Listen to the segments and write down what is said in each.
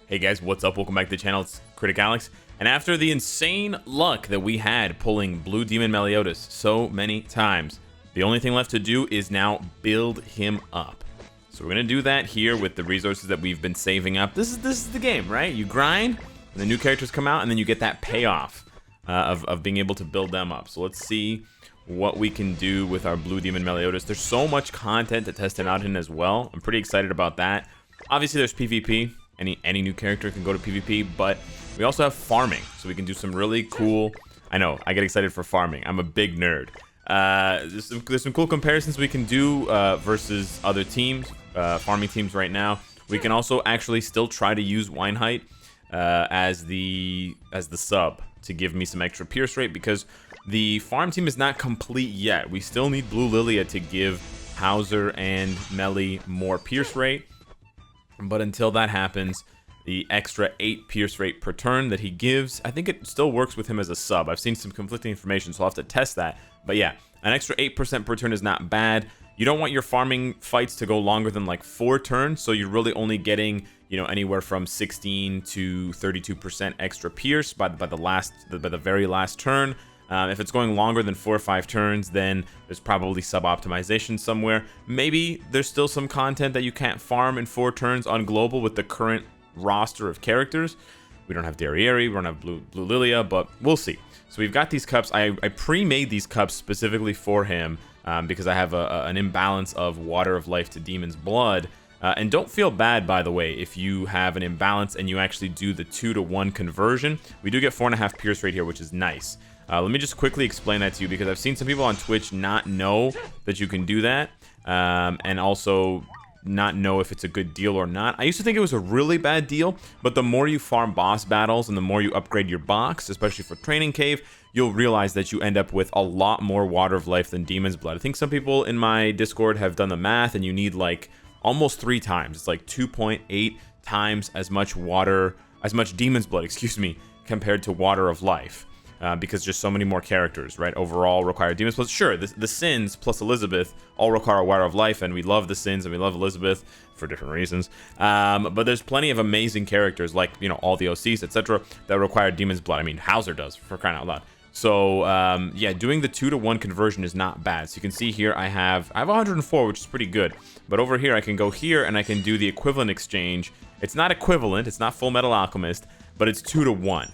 Hey guys, what's up? Welcome back to the channel. It's Critic Alex. And after the insane luck that we had pulling Blue Demon Meliodas so many times, the only thing left to do is now build him up. So we're gonna do that here with the resources that we've been saving up. This is the game, right? You grind, and the new characters come out, and then you get that payoff of being able to build them up. So let's see what we can do with our Blue Demon Meliodas. There's so much content to test it out in as well. I'm pretty excited about that. Obviously, there's PvP. Any new character can go to PvP, but we also have farming, so we can do some really cool. I know, I get excited for farming. I'm a big nerd. There's some cool comparisons we can do versus other teams, farming teams right now. We can also actually still try to use Weinheit as the sub to give me some extra pierce rate, because the farm team is not complete yet. We still need Blue Lilia to give Hauser and Meli more pierce rate. But until that happens, the extra 8 pierce rate per turn that he gives, I think it still works with him as a sub. I've seen some conflicting information, so I'll have to test that. But yeah, an extra 8% per turn is not bad. You don't want your farming fights to go longer than like 4 turns, so you're really only getting, you know, anywhere from 16 to 32% extra pierce by the very last turn. If it's going longer than 4 or 5 turns, then there's probably sub-optimization somewhere. Maybe there's still some content that you can't farm in 4 turns on global with the current roster of characters. We don't have Derriere, we don't have Blue Lilia, but we'll see. So we've got these cups. I pre-made these cups specifically for him because I have an imbalance of Water of Life to Demon's Blood. And don't feel bad, by the way, if you have an imbalance and you actually do the 2-to-1 conversion. We do get 4.5 pierce rate here, which is nice. Let me just quickly explain that to you, because I've seen some people on Twitch not know that you can do that, and also not know if it's a good deal or not. I used to think it was a really bad deal, but the more you farm boss battles and the more you upgrade your box, especially for Training Cave, you'll realize that you end up with a lot more Water of Life than Demon's Blood. I think some people in my Discord have done the math, and you need like almost 3 times. It's like 2.8 times as much Demon's Blood, excuse me, compared to Water of Life. Because just so many more characters, right, overall require Demon's Blood. Sure, the Sins plus Elizabeth all require a Water of Life, and we love the Sins and we love Elizabeth for different reasons. But there's plenty of amazing characters, like, you know, all the OCs, etc., that require Demon's Blood. I mean, Hauser does, for crying out loud. So, yeah, doing the 2-to-1 conversion is not bad. So you can see here I have 104, which is pretty good. But over here, I can go here and I can do the equivalent exchange. It's not equivalent, it's not Full Metal Alchemist, but it's 2-to-1.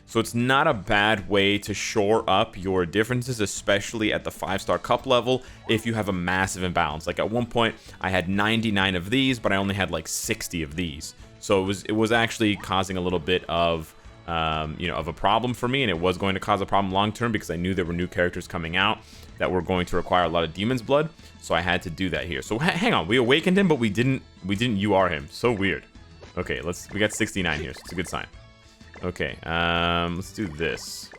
So it's not a bad way to shore up your differences, especially at the 5-star cup level, if you have a massive imbalance. Like at one point, I had 99 of these, but I only had like 60 of these. So it was actually causing a little bit of, you know, of a problem for me, and it was going to cause a problem long term because I knew there were new characters coming out that were going to require a lot of Demon's Blood. So I had to do that here. So hang on, we awakened him, but we didn't UR him. So weird. Okay, we got 69 here, so it's a good sign. Okay, let's do this.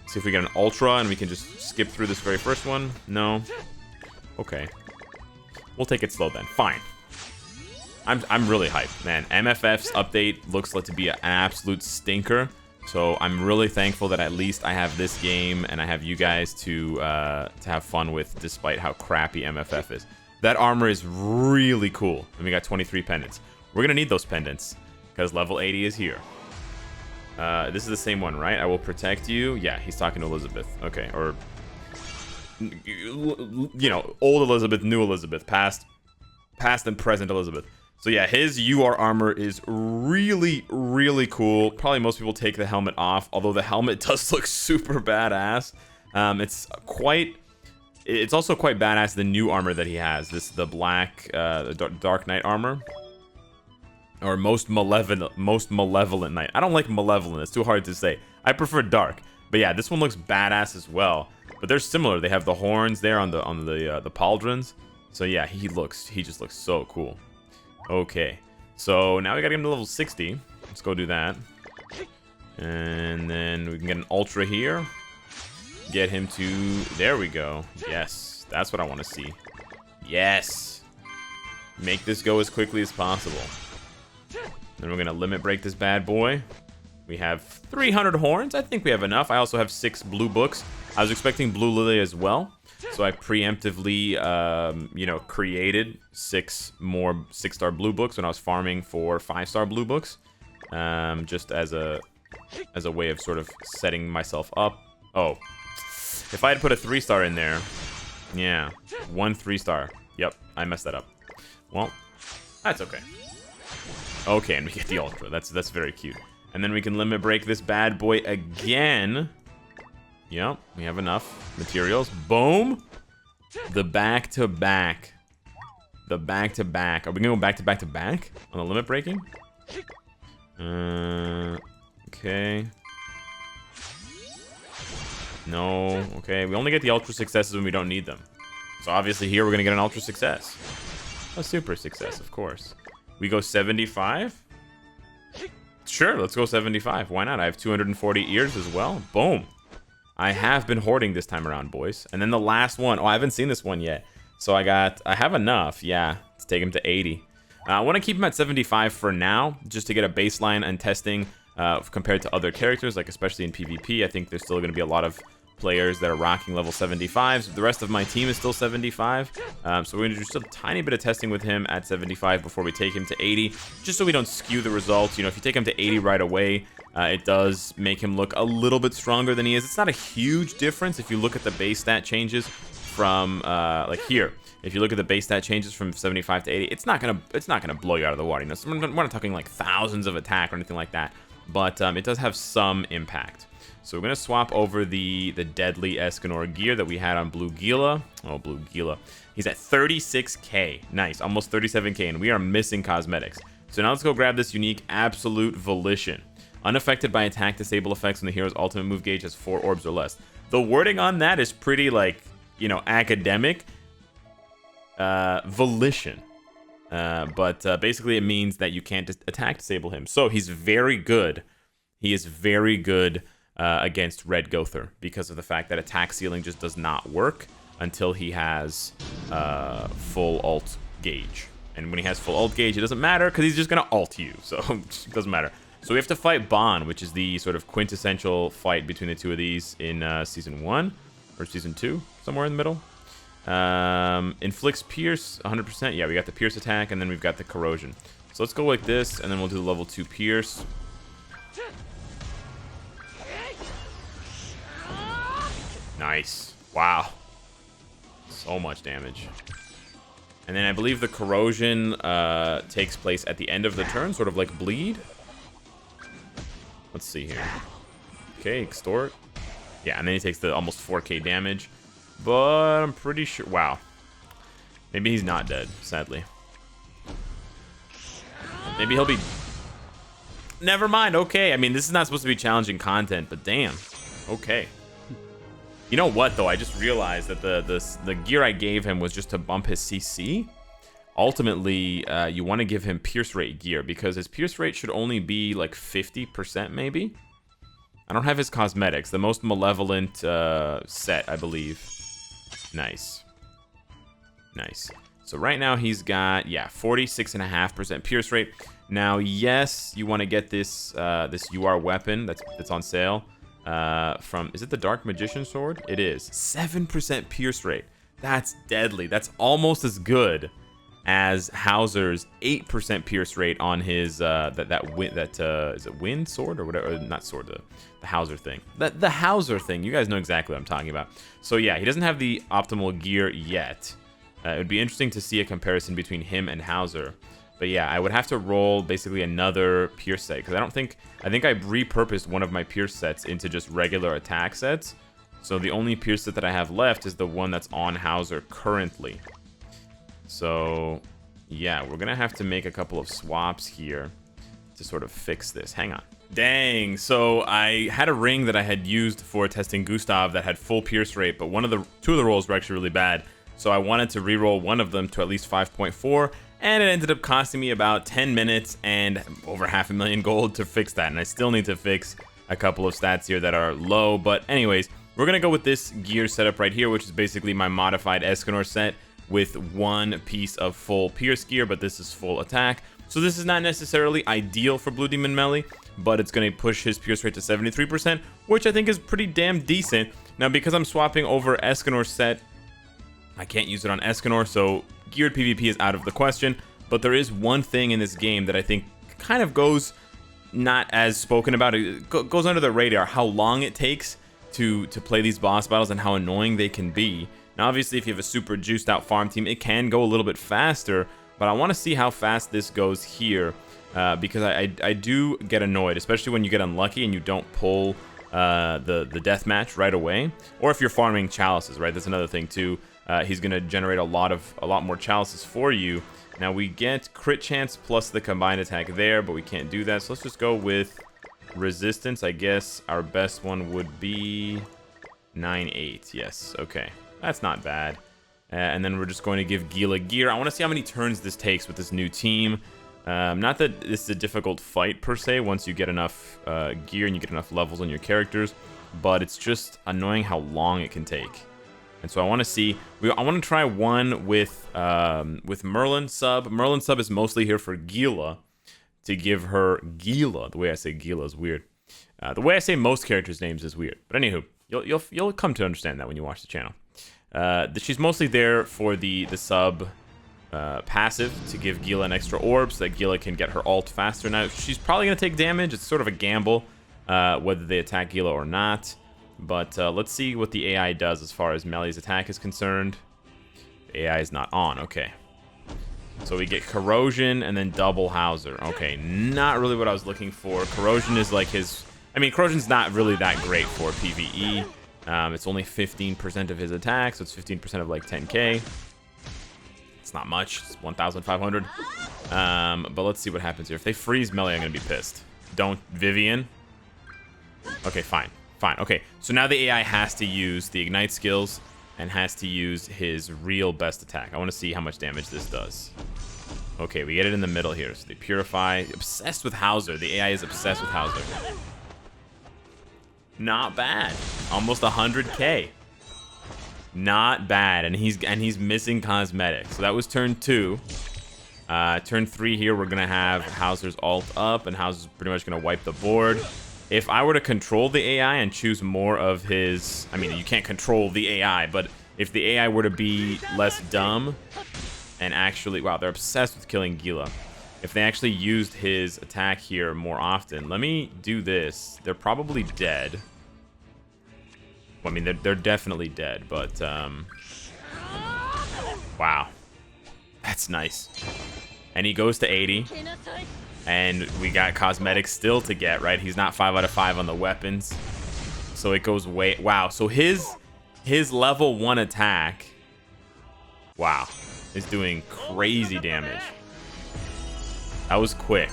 See if we get an Ultra and we can just skip through this very first one. No. Okay. We'll take it slow then. Fine. I'm really hyped, man. MFF's update looks like to be an absolute stinker. So I'm really thankful that at least I have this game and I have you guys to have fun with, despite how crappy MFF is. That armor is really cool. And we got 23 pendants. We're gonna need those pendants because level 80 is here. This is the same one, right? I will protect you. Yeah, he's talking to Elizabeth. Okay, or, you know, old Elizabeth, new Elizabeth, past and present Elizabeth. So yeah, his UR armor is really, really cool. Probably most people take the helmet off, although the helmet does look super badass. It's also quite badass, the new armor that he has. The black, Dark Knight armor. Or most malevolent knight. I don't like malevolent. It's too hard to say. I prefer dark. But yeah, this one looks badass as well. But they're similar. They have the horns there on the pauldrons. So yeah, he just looks so cool. Okay, so now we gotta get him to level 60. Let's go do that. And then we can get an Ultra here. Get him to... There we go. Yes, that's what I want to see. Yes. Make this go as quickly as possible. Then we're gonna limit break this bad boy. We have 300 horns. I think we have enough. I also have 6 blue books. I was expecting Blue Lily as well, so I preemptively, you know, created 6 more 6-star blue books when I was farming for 5-star blue books. just as a way of sort of setting myself up. Oh, if I had put a 3-star in there, yeah, 1 3-star. Yep, I messed that up. Well, that's okay. Okay, and we get the ultra. That's very cute. And then we can limit break this bad boy again. Yep, we have enough materials. Boom. The back-to-back. The back-to-back. Are we gonna go back-to-back-to-back on the limit breaking? Okay. No. Okay, we only get the ultra successes when we don't need them. So obviously here we're gonna get an ultra success. A super success, of course. We go 75? Sure, let's go 75. Why not? I have 240 ears as well. Boom. I have been hoarding this time around, boys. And then the last one. Oh, I haven't seen this one yet. So I have enough, yeah, to take him to 80. I want to keep him at 75 for now, just to get a baseline and testing compared to other characters, like especially in PvP. I think there's still going to be a lot of players that are rocking level 75s. The rest of my team is still 75. So we're going to do just a tiny bit of testing with him at 75 before we take him to 80, just so we don't skew the results. You know, if you take him to 80 right away, it does make him look a little bit stronger than he is. It's not a huge difference if you look at the base stat changes from like here. If you look at the base stat changes from 75 to 80, it's not gonna blow you out of the water. You know, so we're not talking like thousands of attack or anything like that, but it does have some impact. So we're gonna swap over the deadly Escanor gear that we had on Blue Gila. Oh, Blue Gila. He's at 36k. Nice, almost 37k, and we are missing cosmetics. So now let's go grab this unique Absolute Volition. Unaffected by attack disable effects when the hero's ultimate move gauge has 4 orbs or less. The wording on that is pretty, like, you know, academic. Volition. But basically it means that you can't attack disable him. So he's very good. He is very good against Red Gother because of the fact that attack ceiling just does not work until he has full ult gauge. And when he has full ult gauge, it doesn't matter because he's just going to ult you. So it doesn't matter. So we have to fight Bon, which is the sort of quintessential fight between the two of these in Season 1 or Season 2, somewhere in the middle. Inflicts Pierce 100%. Yeah, we got the Pierce attack, and then we've got the Corrosion. So let's go like this, and then we'll do the level 2 Pierce. Nice. Wow. So much damage. And then I believe the Corrosion takes place at the end of the turn, sort of like Bleed. Let's see here. Okay, Extort. Yeah, and then he takes the almost 4k damage. But I'm pretty sure... Wow. Maybe he's not dead, sadly. Maybe he'll be... Never mind, okay. I mean, this is not supposed to be challenging content, but damn. Okay. You know what, though? I just realized that the gear I gave him was just to bump his CC. Ultimately, you want to give him Pierce Rate gear, because his Pierce Rate should only be like 50%, maybe? I don't have his cosmetics. The most malevolent set, I believe. Nice. Nice. So right now he's got, yeah, 46.5% Pierce Rate. Now, yes, you want to get this this UR weapon that's on sale from, is it the Dark Magician Sword? It is. 7% Pierce Rate. That's deadly. That's almost as good as Hauser's 8% Pierce Rate on his is it Wind Sword or whatever? Not sword, the Hauser thing. The Hauser thing. You guys know exactly what I'm talking about. So yeah, he doesn't have the optimal gear yet. It would be interesting to see a comparison between him and Hauser. But yeah, I would have to roll basically another Pierce set, because I think I repurposed one of my Pierce sets into just regular attack sets. So the only Pierce set that I have left is the one that's on Hauser currently. So yeah, we're gonna have to make a couple of swaps here to sort of fix this. Hang on. Dang, so I had a ring that I had used for testing Gustav that had full Pierce Rate, but two of the rolls were actually really bad. So I wanted to reroll one of them to at least 5.4, and it ended up costing me about 10 minutes and over 500,000 gold to fix that. And I still need to fix a couple of stats here that are low. But anyways, we're gonna go with this gear setup right here, which is basically my modified Escanor set with one piece of full Pierce gear, but this is full attack. So this is not necessarily ideal for Blue Demon Melee, but it's going to push his Pierce Rate to 73%, which I think is pretty damn decent. Now, because I'm swapping over Escanor's set, I can't use it on Escanor, so geared PvP is out of the question. But there is one thing in this game that I think kind of goes not as spoken about. It goes under the radar how long it takes to play these boss battles and how annoying they can be. Now, obviously, if you have a super juiced out farm team, it can go a little bit faster, but I want to see how fast this goes here, because I do get annoyed, especially when you get unlucky and you don't pull the death match right away, or if you're farming chalices, right? That's another thing too. He's gonna generate a lot more chalices for you. Now we get crit chance plus the combined attack there, but we can't do that, so let's just go with resistance. I guess our best one would be 9-8. Yes, okay, that's not bad. And then we're just going to give Gila gear. I want to see how many turns this takes with this new team. Not that this is a difficult fight per se once you get enough gear and you get enough levels on your characters, but it's just annoying how long it can take. And so I want to see. I want to try one with Merlin sub. Merlin sub is mostly here for Gila, to give her Gila. The way I say Gila is weird. The way I say most characters' names is weird. But anywho, you'll come to understand that when you watch the channel. She's mostly there for the sub passive to give Gila an extra orb so that Gila can get her ult faster. Now she's probably gonna take damage. It's sort of a gamble whether they attack Gila or not. But let's see what the AI does as far as Meli's attack is concerned. The AI is not on. Okay. So we get Corrosion and then double Hauser. Okay, not really what I was looking for. Corrosion is like his... I mean, Corrosion's not really that great for PvE. It's only 15% of his attack, so it's 15% of like 10k. It's not much. It's 1,500. But let's see what happens here. If they freeze Meli, I'm going to be pissed. Don't Vivian. Okay, fine. Fine. Okay, so now the AI has to use the Ignite skills and has to use his real best attack. I want to see how much damage this does. Okay, we get it in the middle here. So they Purify. Obsessed with Hauser. The AI is obsessed with Hauser. Not bad. Almost 100k. Not bad. And he's missing cosmetics. So that was turn 2. Turn 3 here, we're gonna have Hauser's ult up, and Hauser's pretty much gonna wipe the board. If I were to control the AI and choose more of his... I mean, you can't control the AI, but if the AI were to be less dumb and actually... Wow, they're obsessed with killing Gila. If they actually used his attack here more often... Let me do this. They're probably dead. Well, I mean, they're definitely dead, but... Wow. That's nice. And he goes to 80. And we got cosmetics still to get, right? He's not 5 out of 5 on the weapons. So it goes way... Wow. So his level 1 attack... Wow. Is doing crazy damage. That was quick.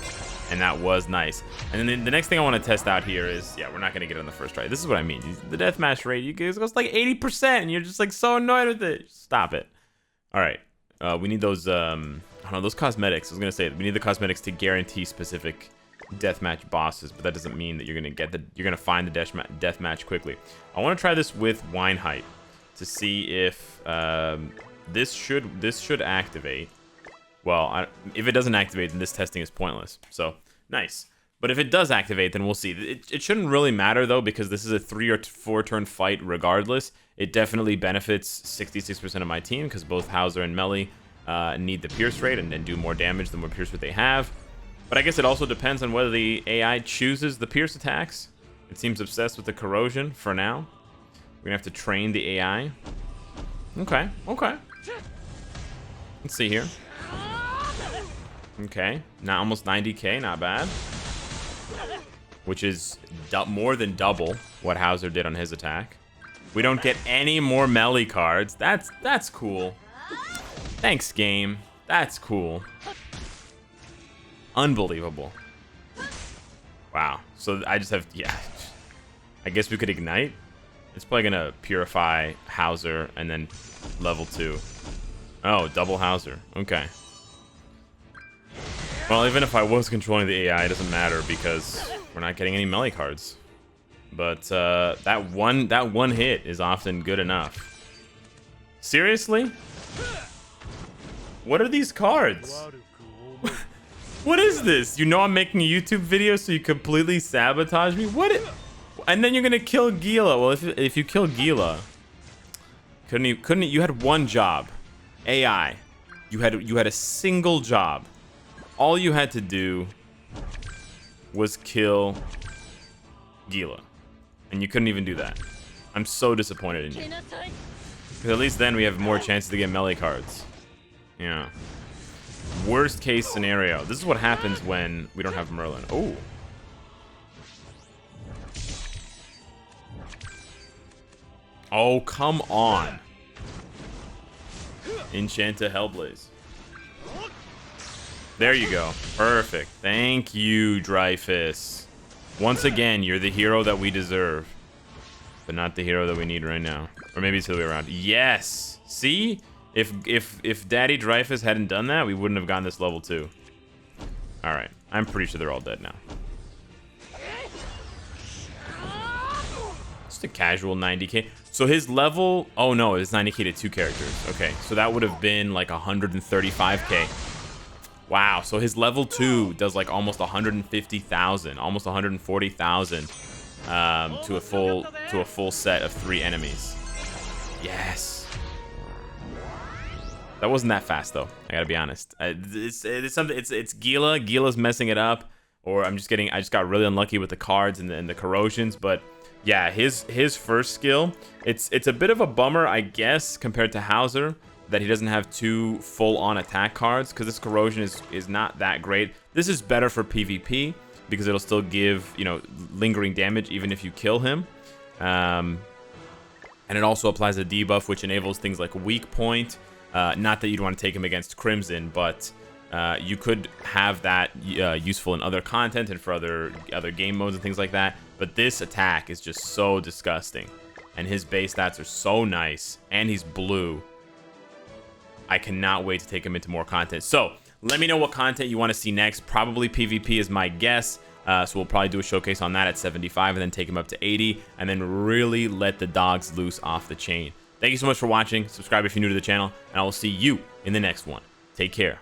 And that was nice. And then the next thing I want to test out here is... Yeah, we're not going to get it on the first try. This is what I mean. The deathmatch rate, you guys, goes like 80%. And you're just like so annoyed with it. Stop it. All right. We need those... I don't know, those cosmetics. I was gonna say we need the cosmetics to guarantee specific deathmatch bosses, but that doesn't mean that you're gonna find the deathmatch quickly. I want to try this with Wine Height to see if this should activate. Well, if it doesn't activate, then this testing is pointless. So nice. But if it does activate, then we'll see. It shouldn't really matter though, because this is a 3 or 4 turn fight. Regardless, it definitely benefits 66% of my team because both Hauser and Meli need the pierce rate and do more damage the more pierce rate they have. But I guess it also depends on whether the AI chooses the pierce attacks. It seems obsessed with the corrosion for now. We're gonna have to train the AI. Okay, okay. Let's see here. Okay, now almost 90k, not bad. Which is more than double what Hauser did on his attack. We don't get any more Meli cards. That's cool. Thanks, game. That's cool. Unbelievable. Wow. So I just have... Yeah. I guess we could Ignite. It's probably going to Purify Hauser and then level 2. Oh, double Hauser. Okay. Well, even if I was controlling the AI, it doesn't matter because we're not getting any Meli cards. But that one hit is often good enough. Seriously? What are these cards? What is this? You know I'm making a YouTube video, so you completely sabotage me? And then you're gonna kill Gila. Well, if you kill Gila, couldn't you had one job. AI. You had a single job. All you had to do was kill Gila. And you couldn't even do that. I'm so disappointed in you. Because at least then we have more chances to get melee cards. Yeah. Worst case scenario. This is what happens when we don't have Merlin. Oh. Oh, come on. Enchanta Hellblaze. There you go. Perfect. Thank you, Dreyfus. Once again, you're the hero that we deserve. But not the hero that we need right now. Or maybe it's the other way around. Yes! See? If Daddy Dreyfus hadn't done that, we wouldn't have gotten this level 2. Alright. I'm pretty sure they're all dead now. Just a casual 90k. So his level... Oh no, it's 90k to 2 characters. Okay, so that would have been like 135k. Wow, so his level 2 does like almost 150,000, almost 140,000 to a full set of 3 enemies. Yes. That wasn't that fast though. I gotta be honest. It's something. It's Gila. Gila's messing it up, or I just got really unlucky with the cards and the corrosions. But yeah, his first skill. It's a bit of a bummer, I guess, compared to Hauser, that he doesn't have 2 full-on attack cards, because this corrosion is not that great. This is better for PvP because it'll still give, you know, lingering damage even if you kill him. And it also applies a debuff which enables things like weak point. Not that you'd want to take him against Crimson, but you could have that useful in other content and for other game modes and things like that. But this attack is just so disgusting, and his base stats are so nice, and he's blue. I cannot wait to take him into more content. So let me know what content you want to see next. Probably PvP is my guess. So we'll probably do a showcase on that at 75 and then take him up to 80 and then really let the dogs loose off the chain. Thank you so much for watching. Subscribe if you're new to the channel, and I will see you in the next one. Take care.